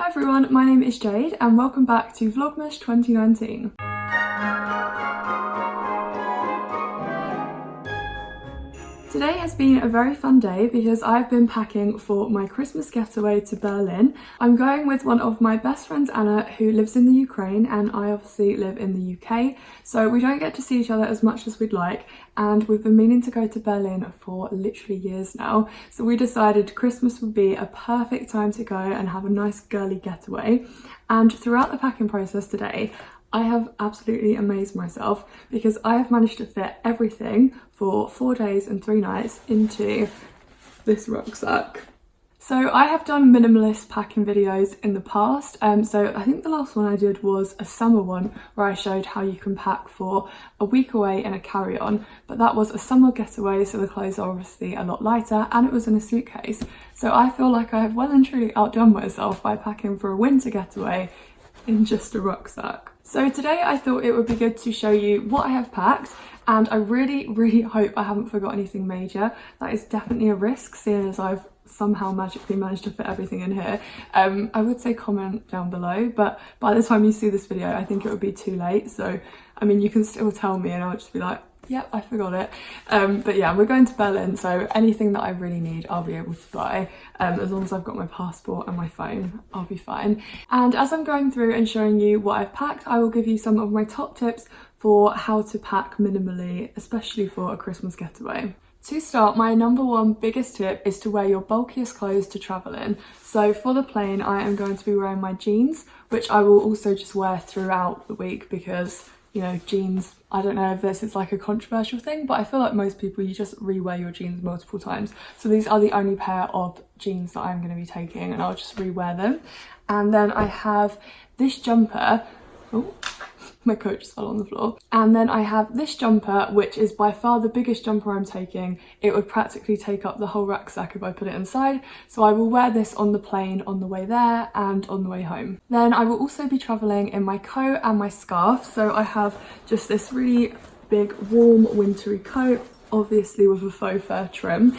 Hi everyone, my name is Jade and welcome back to Vlogmas 2019. Today has been a very fun day because I've been packing for my Christmas getaway to Berlin. I'm going with one of my best friends, Anna, who lives in the Ukraine, and I obviously live in the UK, so we don't get to see each other as much as we'd like, and we've been meaning to go to Berlin for literally years now, so we decided Christmas would be a perfect time to go and have a nice girly getaway. And throughout the packing process today, I have absolutely amazed myself because I have managed to fit everything for 4 days and 3 nights into this rucksack. So I have done minimalist packing videos in the past, so I think the last one I did was a summer one where I showed how you can pack for a week away in a carry-on, but that was a summer getaway, so the clothes are obviously a lot lighter and it was in a suitcase. So I feel like I have well and truly outdone myself by packing for a winter getaway in just a rucksack. So today I thought it would be good to show you what I have packed, and I really hope I haven't forgot anything major. That is definitely a risk, seeing as I've somehow magically managed to fit everything in here. I would say comment down below, but by the time you see this video I think it would be too late, so I mean you can still tell me and I'll just be like, yep, I forgot it. But yeah, we're going to Berlin, so anything that I really need I'll be able to buy. As long as I've got my passport and my phone, I'll be fine. And as I'm going through and showing you what I've packed, I will give you some of my top tips for how to pack minimally, especially for a Christmas getaway. To start, my number one biggest tip is to wear your bulkiest clothes to travel in. So for the plane, I am going to be wearing my jeans, which I will also just wear throughout the week because, you know, jeans, I don't know if this is like a controversial thing, but I feel like most people, you just re-wear your jeans multiple times. So these are the only pair of jeans that I'm going to be taking, and I'll just re-wear them. And then I have this jumper. Oh, my coat just fell on the floor. And then I have this jumper, which is by far the biggest jumper I'm taking. It would practically take up the whole rucksack if I put it inside. So I will wear this on the plane on the way there and on the way home. Then I will also be traveling in my coat and my scarf. So I have just this really big warm wintry coat, obviously with a faux fur trim.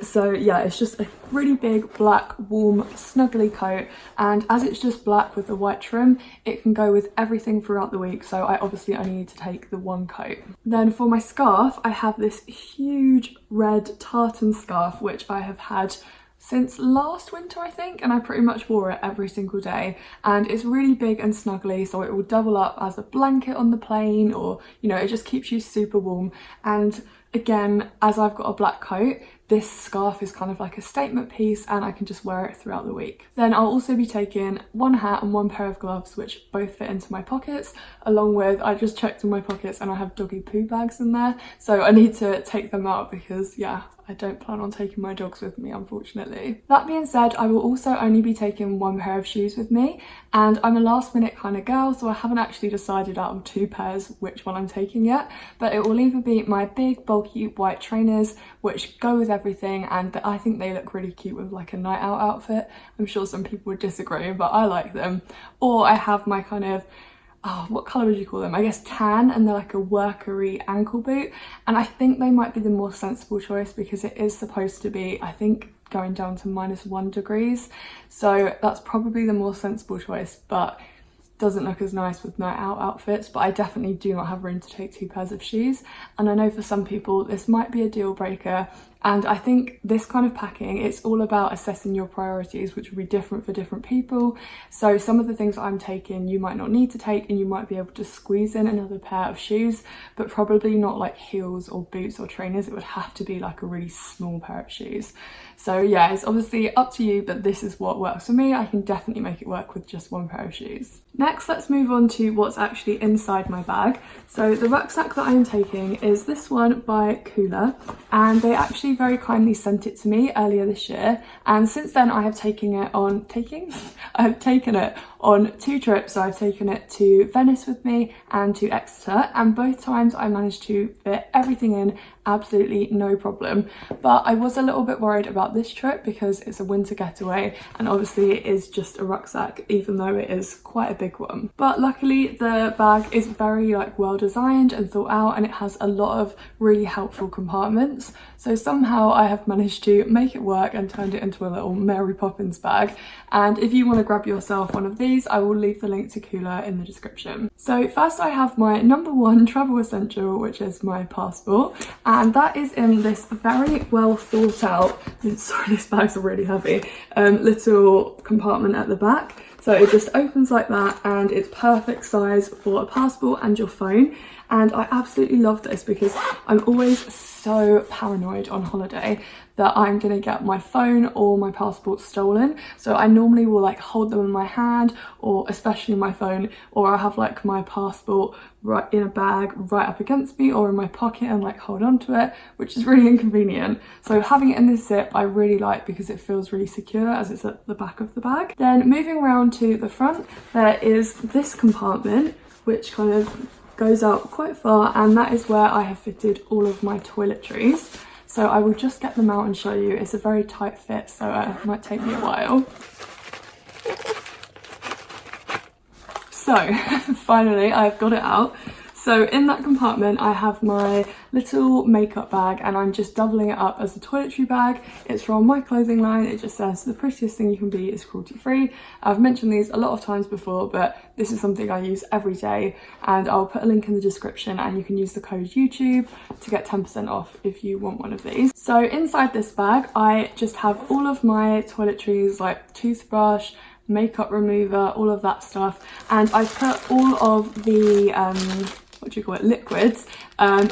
So yeah, it's just a really big black warm snuggly coat, and as it's just black with the white trim, it can go with everything throughout the week, so I obviously only need to take the one coat. Then for my scarf, I have this huge red tartan scarf which I have had since last winter I think, and I pretty much wore it every single day, and it's really big and snuggly, so it will double up as a blanket on the plane, or you know, it just keeps you super warm. And again, as I've got a black coat, this scarf is kind of like a statement piece and I can just wear it throughout the week. Then I'll also be taking one hat and one pair of gloves which both fit into my pockets, along with, I just checked in my pockets and I have doggy poo bags in there, so I need to take them out because yeah, I don't plan on taking my dogs with me, unfortunately. That being said, I will also only be taking one pair of shoes with me, and I'm a last minute kind of girl, so I haven't actually decided out of 2 pairs which one I'm taking yet, but it will either be my big bulky white trainers which go with everything, and I think they look really cute with like a night out outfit. I'm sure some people would disagree, but I like them. Or I have my kind of, oh, what colour would you call them? I guess tan, and they're like a workery ankle boot, and I think they might be the more sensible choice because it is supposed to be, I think, going down to -1 degrees, so that's probably the more sensible choice, but doesn't look as nice with night out outfits. But I definitely do not have room to take 2 pairs of shoes, and I know for some people this might be a deal breaker. And I think this kind of packing, it's all about assessing your priorities, which will be different for different people. So some of the things that I'm taking you might not need to take, and you might be able to squeeze in another pair of shoes, but probably not like heels or boots or trainers. It would have to be like a really small pair of shoes. So yeah, it's obviously up to you, but this is what works for me. I can definitely make it work with just 1 pair of shoes. Next, let's move on to what's actually inside my bag. So the rucksack that I'm taking is this one by Cooler, and they actually very kindly sent it to me earlier this year, and since then I have taken it on 2 trips. So I've taken it to Venice with me and to Exeter, and both times I managed to fit everything in absolutely no problem. But I was a little bit worried about this trip because it's a winter getaway, and obviously it is just a rucksack, even though it is quite a big one. But luckily the bag is very well designed and thought out, and it has a lot of really helpful compartments. So somehow I have managed to make it work and turned it into a little Mary Poppins bag. And if you want to grab yourself one of these, I will leave the link to Cooler in the description. So first I have my #1 travel essential, which is my passport, and that is in this very well thought out, sorry this bag's really heavy, little compartment at the back. So it just opens like that, and it's perfect size for a passport and your phone. And I absolutely love this because I'm always so paranoid on holiday that I'm gonna get my phone or my passport stolen. So I normally will hold them in my hand, or especially my phone, or I'll have my passport right in a bag right up against me or in my pocket and hold on to it, which is really inconvenient. So having it in this zip I really like because it feels really secure as it's at the back of the bag. Then moving around to the front, there is this compartment which kind of goes out quite far, and that is where I have fitted all of my toiletries. So I will just get them out and show you. It's a very tight fit, so it might take me a while. So finally I've got it out. So in that compartment I have my little makeup bag, and I'm just doubling it up as a toiletry bag. It's from my clothing line. It just says the prettiest thing you can be is cruelty free. I've mentioned these a lot of times before, but this is something I use every day, and I'll put a link in the description, and you can use the code YouTube to get 10% off if you want one of these. So inside this bag I just have all of my toiletries, like toothbrush, makeup remover, all of that stuff, and I put all of the liquids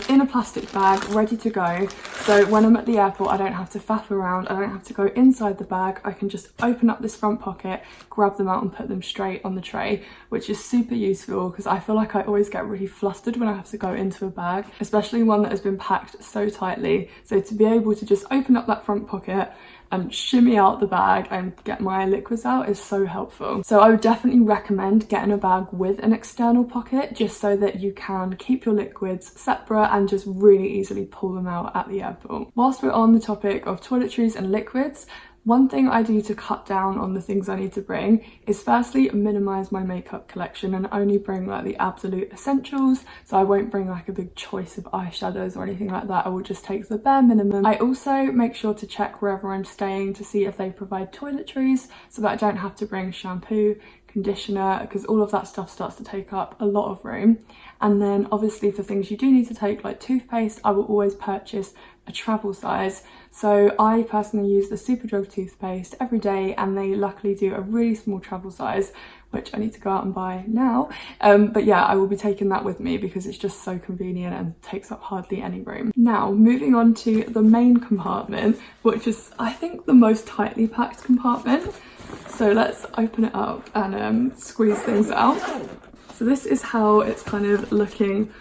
in a plastic bag ready to go. So when I'm at the airport I don't have to faff around, I don't have to go inside the bag. I can just open up this front pocket, grab them out and put them straight on the tray, which is super useful because I feel like I always get really flustered when I have to go into a bag, especially one that has been packed so tightly. So to be able to just open up that front pocket and shimmy out the bag and get my liquids out is so helpful. So I would definitely recommend getting a bag with an external pocket, just so that you can keep your liquids separate and just really easily pull them out at the airport. Whilst we're on the topic of toiletries and liquids, one thing I do to cut down on the things I need to bring is firstly minimise my makeup collection and only bring the absolute essentials. So I won't bring a big choice of eyeshadows or anything like that. I will just take the bare minimum. I also make sure to check wherever I'm staying to see if they provide toiletries, so that I don't have to bring shampoo, conditioner, because all of that stuff starts to take up a lot of room. And then obviously for things you do need to take, like toothpaste, I will always purchase a travel size. So I personally use the Superdrug toothpaste every day, and they luckily do a really small travel size, which I need to go out and buy now. But yeah, I will be taking that with me because it's just so convenient and takes up hardly any room. Now, moving on to the main compartment, which is I think the most tightly packed compartment. So let's open it up and squeeze things out. So this is how it's kind of looking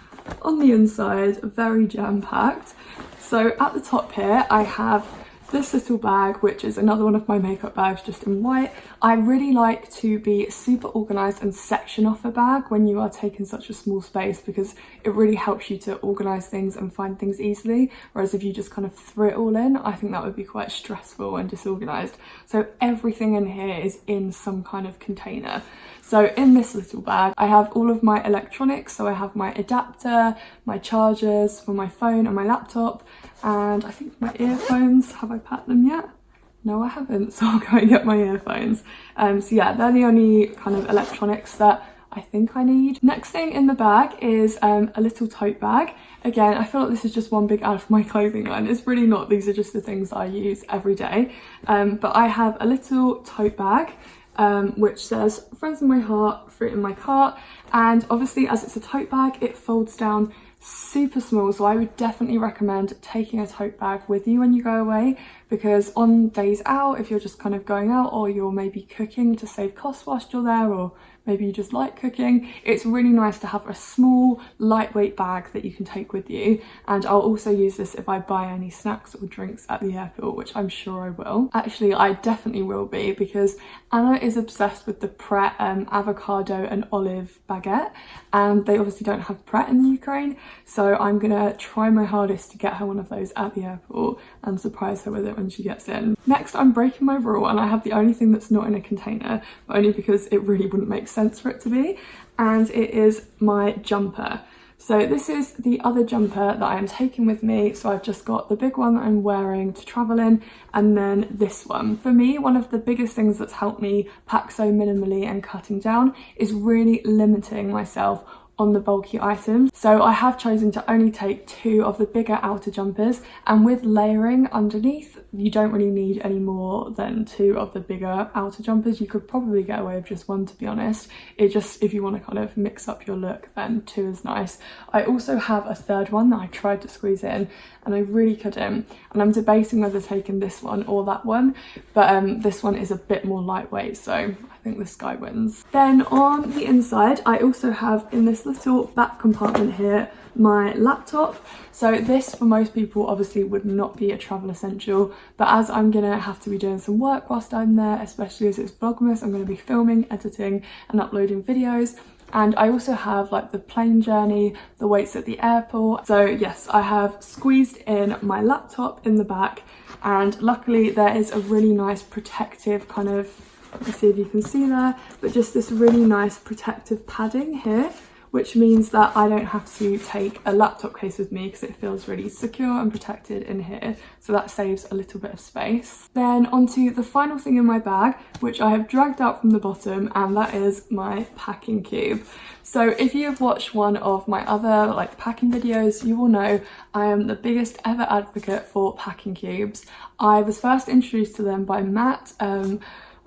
on the inside, very jam-packed. So at the top here I have this little bag, which is another one of my makeup bags, just in white. I really like to be super organised and section off a bag when you are taking such a small space, because it really helps you to organise things and find things easily, whereas if you just kind of threw it all in, I think that would be quite stressful and disorganised. So everything in here is in some kind of container. So in this little bag I have all of my electronics, so I have my adapter, my chargers for my phone and my laptop, and I think my earphones. Have I packed them yet? No, I haven't, so I'll go and get my earphones. So yeah, they're the only kind of electronics that I think I need. Next thing in the bag is a little tote bag. Again, I feel like this is just one big ad for my clothing line. It's really not, these are just the things that I use every day. But I have a little tote bag which says friends in my heart, fruit in my cart, and obviously as it's a tote bag it folds down super small, so I would definitely recommend taking a tote bag with you when you go away, because on days out, if you're just kind of going out or you're maybe cooking to save costs whilst you're there, or maybe you just like cooking, it's really nice to have a small lightweight bag that you can take with you. And I'll also use this if I buy any snacks or drinks at the airport, which I'm sure I will. Actually, I definitely will be, because Anna is obsessed with the Pret avocado and olive baguette, and they obviously don't have Pret in the Ukraine, so I'm gonna try my hardest to get her one of those at the airport and surprise her with it when she gets in. Next, I'm breaking my rule, and I have the only thing that's not in a container, but only because it really wouldn't make sense for it to be, and it is my jumper. So this is the other jumper that I am taking with me. So I've just got the big one that I'm wearing to travel in, and then this one. For me, one of the biggest things that's helped me pack so minimally and cutting down is really limiting myself on the bulky items. So I have chosen to only take 2 of the bigger outer jumpers, and with layering underneath, you don't really need any more than 2 of the bigger outer jumpers. You could probably get away with just 1, to be honest. It just, if you want to kind of mix up your look, then 2 is nice. I also have a 3rd one that I tried to squeeze in and I really couldn't, and I'm debating whether taking this one or that one, but this one is a bit more lightweight, so I think this guy wins. Then on the inside, I also have in this little back compartment here my laptop. So this, for most people, obviously would not be a travel essential, but as I'm gonna have to be doing some work whilst I'm there, especially as it's Vlogmas, I'm gonna be filming, editing and uploading videos. And I also have like the plane journey, the weights at the airport. So yes, I have squeezed in my laptop in the back, and luckily there is a really nice protective kind of, let's see if you can see there, but just this really nice protective padding here, which means that I don't have to take a laptop case with me because it feels really secure and protected in here. So that saves a little bit of space. Then onto the final thing in my bag, which I have dragged out from the bottom, and that is my packing cube. So if you have watched one of my other like packing videos, you will know I am the biggest ever advocate for packing cubes. I was first introduced to them by Matt,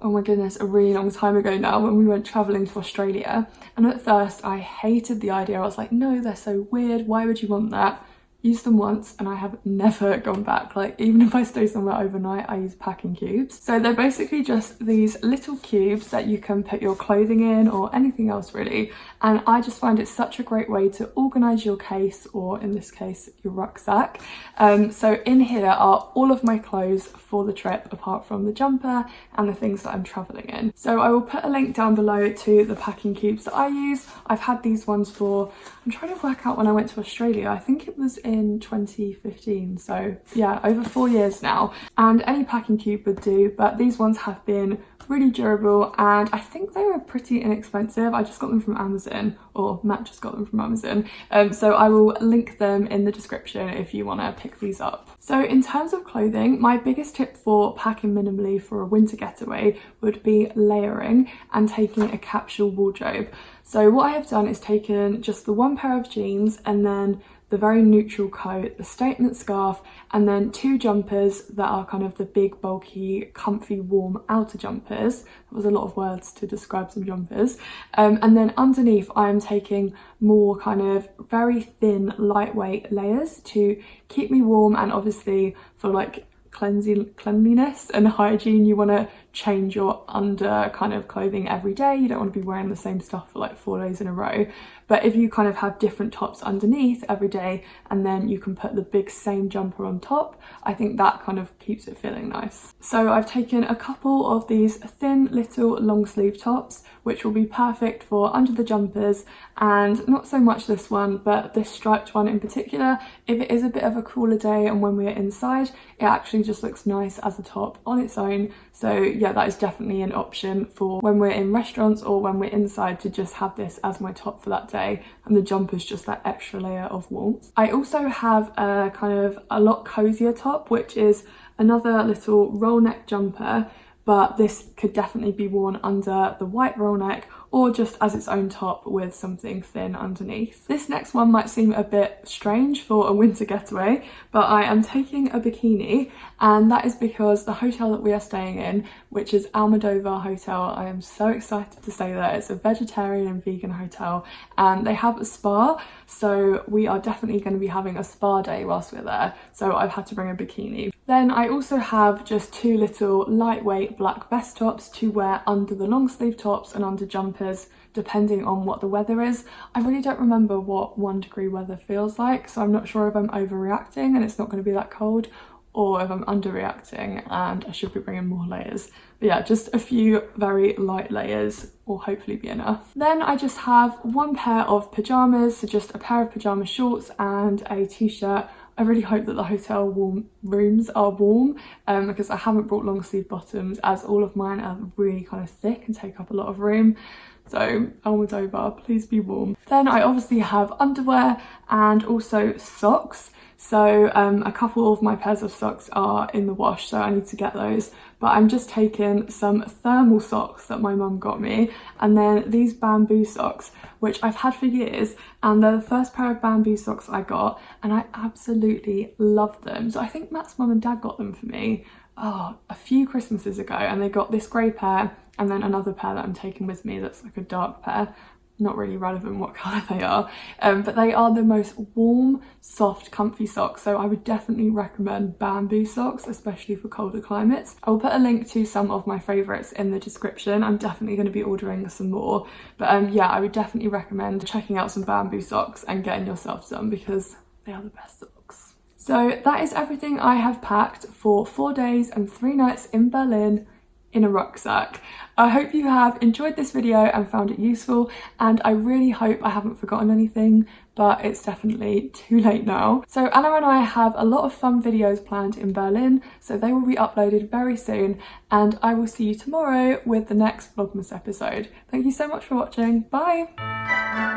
oh my goodness, a really long time ago now, when we went travelling to Australia. And at first I hated the idea. I was like, no, they're so weird, why would you want that? Used them once and I have never gone back. Like, even if I stay somewhere overnight, I use packing cubes. So they're basically just these little cubes that you can put your clothing in or anything else really. And I just find it such a great way to organise your case, or in this case, your rucksack. So in here are all of my clothes for the trip, apart from the jumper and the things that I'm travelling in. So I will put a link down below to the packing cubes that I use. I've had these ones for, I'm trying to work out when I went to Australia. I think it was in 2015, so yeah, over 4 years now, and any packing cube would do, but these ones have been really durable, and I think they were pretty inexpensive. I just got them from Amazon, or Matt just got them from Amazon, so I will link them in the description if you want to pick these up. So in terms of clothing, my biggest tip for packing minimally for a winter getaway would be layering and taking a capsule wardrobe. So what I have done is taken just the 1 pair of jeans, and then the very neutral coat, the statement scarf, and then 2 jumpers that are kind of the big, bulky, comfy, warm outer jumpers. That was a lot of words to describe some jumpers. And then underneath, I'm taking more kind of very thin, lightweight layers to keep me warm, and obviously for like cleanliness and hygiene, you want to change your under kind of clothing every day. You don't want to be wearing the same stuff for like 4 days in a row. But if you kind of have different tops underneath every day, and then you can put the big same jumper on top, I think that kind of keeps it feeling nice. So I've taken a couple of these thin little long sleeve tops, which will be perfect for under the jumpers, and not so much this one, but this striped one in particular. If it is a bit of a cooler day and when we're inside, it actually just looks nice as a top on its own. So yeah, that is definitely an option for when we're in restaurants or when we're inside, to just have this as my top for that day, and the jumper's just that extra layer of warmth. I also have a kind of a lot cozier top, which is another little roll neck jumper, but this could definitely be worn under the white roll neck, or just as its own top with something thin underneath. This next one might seem a bit strange for a winter getaway, but I am taking a bikini, and that is because the hotel that we are staying in, which is Almodovar Hotel, I am so excited to stay there. It's a vegetarian and vegan hotel, and they have a spa, so we are definitely going to be having a spa day whilst we're there, so I've had to bring a bikini. Then I also have just 2 little lightweight black vest tops to wear under the long sleeve tops and under jumpers, depending on what the weather is. I really don't remember what 1 degree weather feels like, so I'm not sure if I'm overreacting and it's not going to be that cold, or if I'm underreacting and I should be bringing more layers. But yeah, just a few very light layers will hopefully be enough. Then I just have 1 pair of pyjamas, so just a pair of pyjama shorts and a t-shirt. I really hope that the hotel rooms are warm because I haven't brought long sleeve bottoms, as all of mine are really kind of thick and take up a lot of room. So Almodovar, please be warm. Then I obviously have underwear and also socks. So a couple of my pairs of socks are in the wash, so I need to get those. But I'm just taking some thermal socks that my mum got me, and then these bamboo socks, which I've had for years, and they're the first pair of bamboo socks I got, and I absolutely love them. So I think Matt's mum and dad got them for me a few Christmases ago, and they got this grey pair and then another pair that I'm taking with me that's like a dark pair. Not really relevant what colour they are, but they are the most warm, soft, comfy socks, so I would definitely recommend bamboo socks, especially for colder climates. I will put a link to some of my favourites in the description. I'm definitely going to be ordering some more, but yeah, I would definitely recommend checking out some bamboo socks and getting yourself some because they are the best socks. So that is everything I have packed for 4 days and 3 nights in Berlin in a rucksack. I hope you have enjoyed this video and found it useful, and I really hope I haven't forgotten anything, but it's definitely too late now. So Anna and I have a lot of fun videos planned in Berlin, so they will be uploaded very soon, and I will see you tomorrow with the next Vlogmas episode. Thank you so much for watching. Bye!